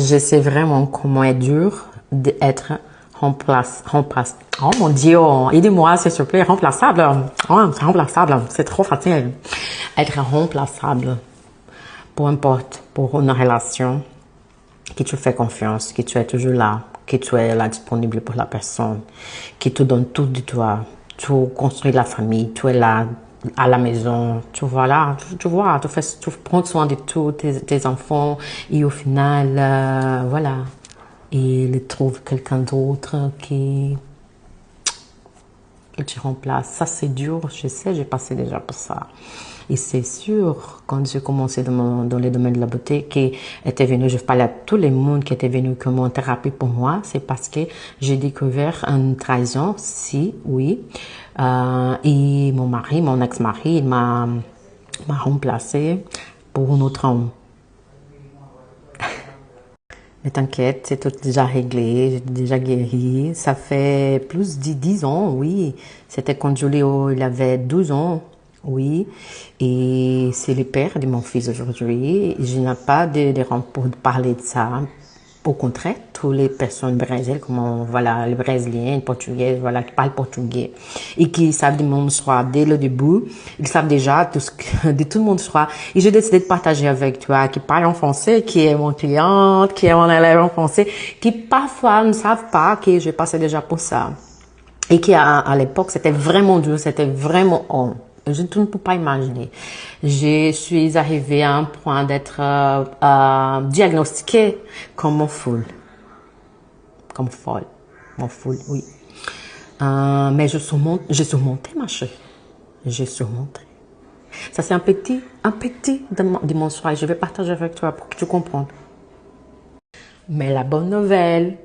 Je sais vraiment comment est dur d'être oh mon Dieu, aidez-moi s'il te plaît, remplaçable. Oh, c'est remplaçable, c'est trop facile. Être remplaçable, peu importe, pour une relation, que tu fais confiance, que tu es toujours là, que tu es là disponible pour la personne, qui te donne tout de toi, tu construis la famille, tu es là à la maison, tu vois là, tu prends soin de tous tes enfants et au final, voilà, il trouve quelqu'un d'autre qui tu remplaces. Ça, c'est dur, je sais, j'ai passé déjà pour ça. Et c'est sûr, quand j'ai commencé dans le domaine de la beauté, qui était venu, je parlais à tout le monde qui était venu comme en thérapie pour moi, c'est parce que j'ai découvert une trahison, si, oui. Et mon mari, mon ex-mari, il m'a remplacé pour un autre homme. Mais t'inquiète, c'est tout déjà réglé, j'ai déjà guéri. Ça fait plus de 10 ans, oui. C'était quand Julio, il avait 12 ans, oui. Et c'est le père de mon fils aujourd'hui. Je n'ai pas de rang pour parler de ça. Au contraire, toutes les personnes brésiliennes, comme voilà, les Brésiliens, les Portugais, voilà, qui parlent portugais et qui savent de mon histoire dès le début, ils savent déjà de tout mon histoire. Et j'ai décidé de partager avec toi, qui parle en français, qui est mon cliente, qui est mon élève en français, qui parfois ne savent pas que je passais déjà pour ça. Et qui à l'époque, c'était vraiment dur, c'était vraiment honte. Je ne peux pas imaginer. Je suis arrivée à un point d'être diagnostiquée comme folle. Comme folle. Mon folle, oui. Mais je surmontais ma chérie. J'ai surmonté. Ça, c'est un petit de mon soir. Je vais partager avec toi pour que tu comprennes. Mais la bonne nouvelle,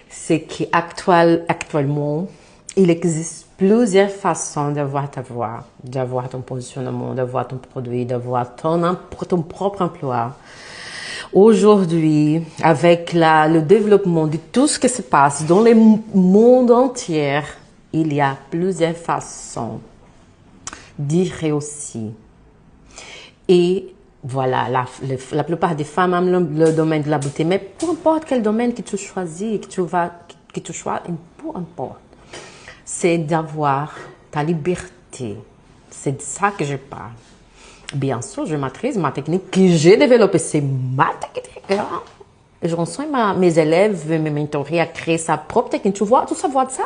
c'est qu'actuellement, il existe plusieurs façons d'avoir ta voix, d'avoir ton positionnement, d'avoir ton produit, d'avoir ton propre emploi. Aujourd'hui, avec le développement de tout ce qui se passe dans le monde entier, il y a plusieurs façons d'y réussir. Et voilà, la plupart des femmes aiment le domaine de la beauté, mais peu importe quel domaine que tu choisis, que tu choisis, peu importe. C'est d'avoir ta liberté. C'est de ça que je parle. Bien sûr, je maîtrise ma technique que j'ai développée. C'est ma technique. Je renseigne mes élèves, mes mentorés à créer sa propre technique. Tu savoir de ça?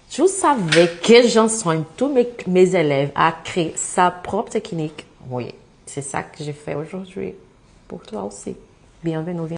Tu savais que j'enseigne tous mes élèves à créer sa propre technique. Oui, c'est ça que j'ai fait aujourd'hui. Pour toi aussi. Bienvenue.